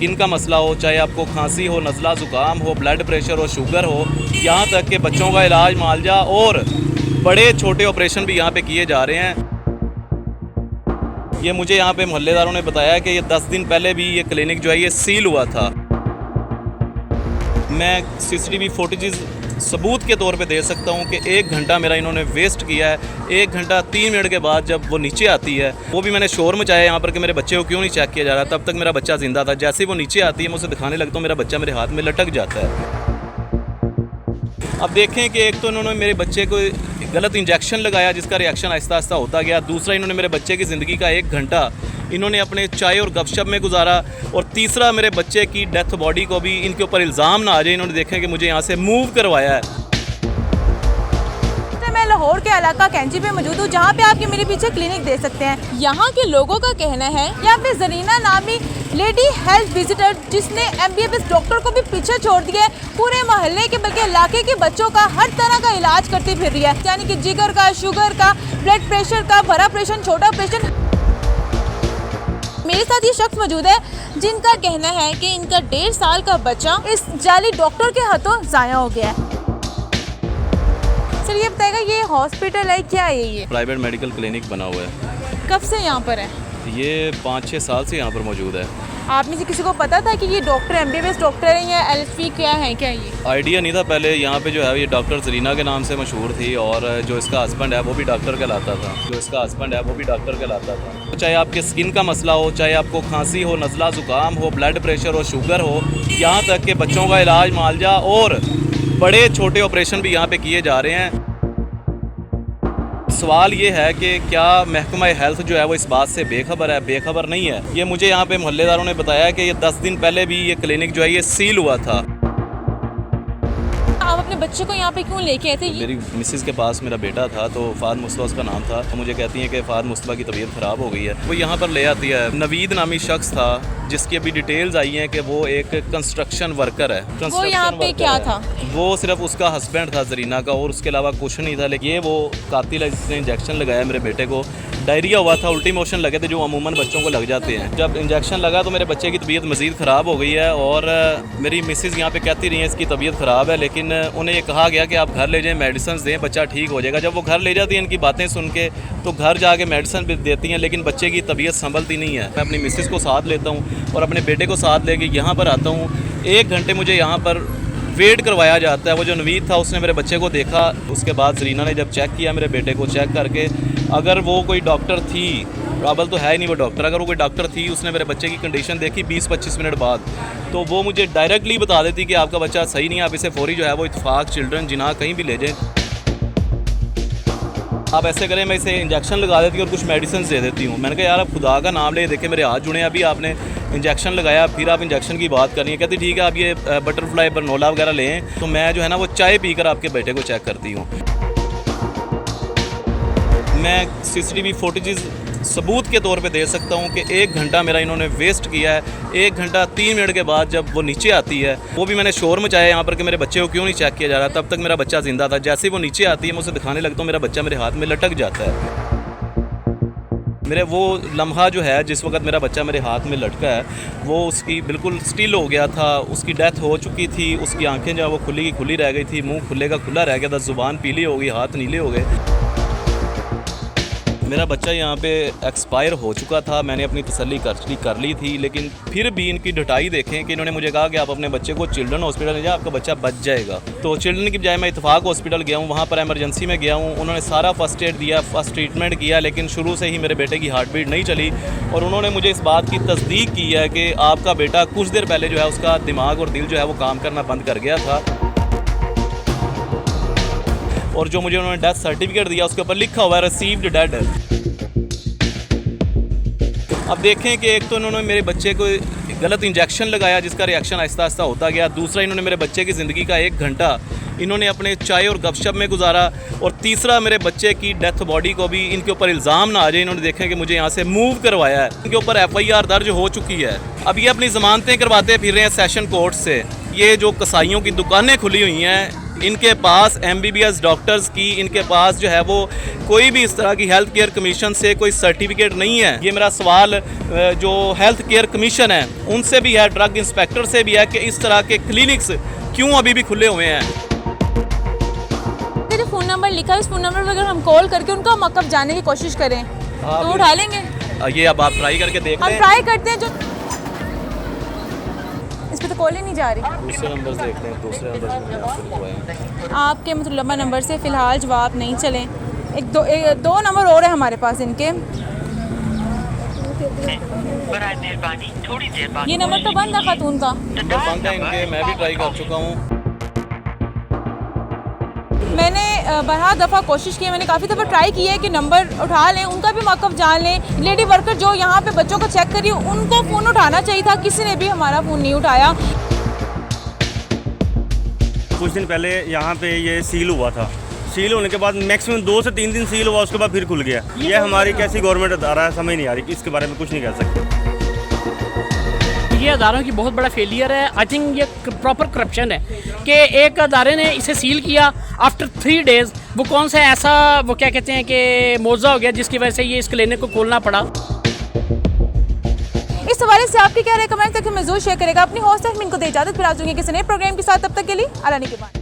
Skin का मसला हो, चाहे आपको खांसी हो, नज़ला ज़ुकाम हो, ब्लड प्रेशर हो, शुगर हो, यहाँ तक कि बच्चों का इलाज मालजा और बड़े छोटे ऑपरेशन भी यहाँ पे किए जा रहे हैं। ये मुझे यहाँ पे मोहल्लेदारों ने बताया कि ये 10 दिन पहले भी ये क्लिनिक जो है ये सील हुआ था। मैं CCTV फुटेजेस सबूत के तौर पे दे सकता हूँ कि 1 घंटा मेरा इन्होंने वेस्ट किया है। 1 घंटा 3 मिनट के बाद जब वो नीचे आती है, वो भी मैंने शोर मचाया यहाँ पर कि मेरे बच्चे को क्यों नहीं चेक किया जा रहा। तब तक मेरा बच्चा ज़िंदा था। जैसे ही वो नीचे आती है मैं उसे दिखाने लगता हूँ, मेरा बच्चा मेरे हाथ में लटक जाता है। अब देखें कि एक तो इन्होंने मेरे बच्चे को गलत इंजेक्शन लगाया जिसका रिएक्शन आहिस्ता आहिस्ता होता गया। दूसरा, इन्होंने मेरे बच्चे की ज़िंदगी का 1 घंटा इन्होंने अपने चाय और गपशप में गुजारा। और तीसरा, मेरे बच्चे की डेथ बॉडी को भी इनके ऊपर इल्ज़ाम ना आ जाए, इन्होंने देखें कि मुझे यहाँ से मूव करवाया है। मैं लाहौर के इलाका कैंची पे मौजूद हूँ, जहाँ पे आपके मेरे पीछे क्लिनिक दे सकते हैं। यहाँ के लोगों का कहना है यहाँ पे जरीना नामी लेडी हेल्थ विजिटर जिसने MBBS डॉक्टर को भी पीछे छोड़ दिया है, पूरे मोहल्ले के बल्कि इलाके के बच्चों का हर तरह का इलाज करती फिर रही है, यानी कि जिगर का, शुगर का, ब्लड प्रेशर का, बड़ा ऑपरेशन, छोटा ऑपरेशन। मेरे साथ ये शख्स मौजूद है जिनका कहना है कि इनका 1.5 साल का बच्चा इस जाली डॉक्टर के हाथों ज़ाया हो गया है। सर ये बताएगा, ये हॉस्पिटल है क्या है? ये प्राइवेट मेडिकल क्लिनिक बना हुआ है। कब से यहाँ पर है? ये 5-6 साल से यहाँ पर मौजूद है। आप में से किसी को पता था कि ये डॉक्टर MBBS डॉक्टर है या LSP क्या है? क्या ये आइडिया नहीं था पहले। यहाँ पे जो है ये डॉक्टर जरीना के नाम से मशहूर थी और जो इसका हस्बैंड है वो भी डॉक्टर कहलाता था। चाहे आपके स्किन का मसला हो, चाहे आपको खांसी हो, नज़ला ज़ुकाम हो, ब्लड प्रेशर हो, शुगर हो, यहाँ तक कि बच्चों का इलाज मालजा और बड़े छोटे ऑपरेशन भी यहाँ पे किए जा रहे हैं। सवाल ये है कि क्या महकमा हेल्थ जो है वो इस बात से बेखबर है? बेखबर नहीं है। ये मुझे यहाँ पे मोहल्लेदारों ने बताया कि ये 10 दिन पहले भी ये क्लिनिक जो है ये सील हुआ था। आप अपने बच्चे को यहाँ पे क्यों लेके आए थे? मेरी मिसेज़ के पास मेरा बेटा था, तो फ़ाद मुस्तफ़ा उसका नाम था। तो मुझे कहती हैं कि फ़ाद मुस्तफ़ा की तबीयत ख़राब हो गई है, वो यहाँ पर ले आती है। नवीद नामी शख्स था जिसकी अभी डिटेल्स आई हैं कि वो एक कंस्ट्रक्शन वर्कर है। वो यहाँ पे क्या था? वो सिर्फ उसका हस्बैंड था जरीना का और उसके अलावा कुछ नहीं था। लेकिन ये वो कातिल है जिसने इंजेक्शन लगाया मेरे बेटे को। डायरिया हुआ था, उल्टी मोशन लगे थे जो अमूमन बच्चों को लग जाते हैं। जब इंजेक्शन लगा तो मेरे बच्चे की तबीयत मज़ीद ख़राब हो गई है और मेरी मिसेज़ यहाँ पे कहती रही है इसकी तबीयत ख़राब है, लेकिन उन्हें ये कहा गया कि आप घर ले जाएं, मेडिसिन दें, बच्चा ठीक हो जाएगा। जब वो घर ले जाती हैं इनकी बातें सुन के तो घर जाके मेडिसिन भी देती हैं, लेकिन बच्चे की तबीयत संभलती नहीं है। मैं अपनी मिसेज़ को साथ लेता हूँ और अपने बेटे को साथ लेके यहाँ पर आता हूँ। 1 घंटे मुझे यहाँ पर वेट करवाया जाता है। वो जो नवीद था उसने मेरे बच्चे को देखा, उसके बाद जरीना ने जब चेक किया मेरे बेटे को, चेक करके अगर वो कोई डॉक्टर थी, प्रॉब्लम तो है नहीं वो डॉक्टर, अगर वो कोई डॉक्टर थी उसने मेरे बच्चे की कंडीशन देखी 20-25 मिनट बाद, तो वो मुझे डायरेक्टली बता देती कि आपका बच्चा सही नहीं है, आप इसे फौरी जो है वो इत्तेफाक चिल्ड्रन जिन्ना कहीं भी ले जाएं। आप ऐसे करें, मैं इसे इंजेक्शन लगा देती हूँ और कुछ मेडिसिन दे देती हूँ। मैंने कहा यार आप खुदा का नाम ले, देखे मेरे हाथ जुड़े, अभी आपने इंजेक्शन लगाया फिर आप इंजेक्शन की बात करनी है। कहती ठीक है आप ये बटरफ्लाई बरनोला वगैरह लें, तो मैं जो है ना वो चाय पीकर आपके बेटे को चेक करती हूँ। मैं CCTV फुटेजेस सबूत के तौर पे दे सकता हूँ कि 1 घंटा मेरा इन्होंने वेस्ट किया है। 1 घंटा 3 मिनट के बाद जब वो नीचे आती है, वो भी मैंने शोर मचाया यहाँ पर कि मेरे बच्चे को क्यों नहीं चेक किया जा रहा। तब तक मेरा बच्चा ज़िंदा था। जैसे ही वो नीचे आती है मैं उसे दिखाने लगता हूँ, मेरा बच्चा मेरे हाथ में लटक जाता है। मेरे वो लम्हा जो है जिस वक्त मेरा बच्चा मेरे हाथ में लटका है, वो उसकी बिल्कुल स्टिल हो गया था, उसकी डेथ हो चुकी थी, उसकी आंखें जो है वो खुली की खुली रह गई थी, मुंह खुले का खुला रह गया था, ज़ुबान पीली हो गई, हाथ नीले हो गए। मेरा बच्चा यहाँ पे एक्सपायर हो चुका था। मैंने अपनी तसल्ली कर ली थी, लेकिन फिर भी इनकी ढटाई देखें कि इन्होंने मुझे कहा कि आप अपने बच्चे को चिल्ड्रन हॉस्पिटल ले जाए, आपका बच्चा बच जाएगा। तो चिल्ड्रन की बजाय मैं इत्तेफाक हॉस्पिटल गया हूँ, वहाँ पर एमरजेंसी में गया हूँ। उन्होंने सारा फर्स्ट एड दिया, फर्स्ट ट्रीटमेंट किया, लेकिन शुरू से ही मेरे बेटे की हार्ट बीट नहीं चली और उन्होंने मुझे इस बात की तस्दीक की है कि आपका बेटा कुछ देर पहले जो है उसका दिमाग और दिल जो है वो काम करना बंद कर गया था। और जो मुझे उन्होंने डेथ सर्टिफिकेट दिया उसके ऊपर लिखा हुआ है रिसीव्ड डेड। अब देखें कि एक तो इन्होंने मेरे बच्चे को गलत इंजेक्शन लगाया जिसका रिएक्शन आहिस्ता आहिस्ता होता गया। दूसरा, इन्होंने मेरे बच्चे की ज़िंदगी का 1 घंटा इन्होंने अपने चाय और गपशप में गुजारा। और तीसरा, मेरे बच्चे की डेथ बॉडी को भी इनके ऊपर इल्ज़ाम ना आ जाए, इन्होंने देखें कि मुझे यहाँ से मूव करवाया है। इनके ऊपर FIR दर्ज हो चुकी है। अब ये अपनी ज़मानतें करवाते फिर रहे हैं सेशन कोर्ट से। ये जो कसाईयों की दुकानें खुली हुई हैं, इनके पास MBBS डॉक्टर्स की, इनके पास जो है वो कोई भी इस तरह की हेल्थ केयर कमीशन से कोई सर्टिफिकेट नहीं है। ये मेरा सवाल जो हेल्थ केयर कमीशन है उनसे भी है, ड्रग इंस्पेक्टर से भी है कि इस तरह के क्लिनिक्स क्यों अभी भी खुले हुए हैं। जो फ़ोन नंबर लिखा है उस फ़ोन नंबर पर अगर हम कॉल करके उनका मौक़िफ़ जानने की कोशिश करें तो उठा लेंगे? ये अब आप ट्राई करके देख हम लें। ट्राई करते हैं। जो इस पर तो कॉल ही नहीं जा रही। दूसरे नंबर से देखते हैं, दूसरे नंबर से मैंने आपको लिखवाया। आपके मतलब नंबर से फ़िलहाल जवाब नहीं चले। दो नंबर और है हमारे पास इनके। ये नंबर तो बंद है खातून का। बंद है इनके, मैं भी ट्राई कर चुका हूँ। मैंने बरहा दफ़ा कोशिश की है, मैंने काफ़ी दफ़ा ट्राई की है कि नंबर उठा लें, उनका भी मौक़िफ़ जान लें। लेडी वर्कर जो यहाँ पे बच्चों को चेक करी उनको फ़ोन उठाना चाहिए था, किसी ने भी हमारा फ़ोन नहीं उठाया। कुछ दिन पहले यहाँ पे ये सील हुआ था। सील होने के बाद मैक्सिमम 2 से 3 दिन सील हुआ, उसके बाद फिर खुल गया। ये हमारी कैसी गवर्नमेंट अदारा है समझ नहीं आ रही, इसके बारे में कुछ नहीं कह सकते। ये अदारों की बहुत बड़ा फेलियर है। आई थिंक ये प्रॉपर करप्शन है कि एक अदारे ने इसे सील किया, आफ्टर 3 डेज़ वो कौन सा ऐसा वो क्या कहते हैं कि मौजा हो गया जिसकी वजह से ये इस क्लिनिक को खोलना पड़ा। इस हवाले से आपकी क्या राय कमेंट तक में ज़रूर शेयर करेगा। अपनी होस्ट इनको दे इजाज़त, फिर आ जाऊंगी किसी नए प्रोग्राम के साथ। तब तक के लिए अल्लाह ने के बाद।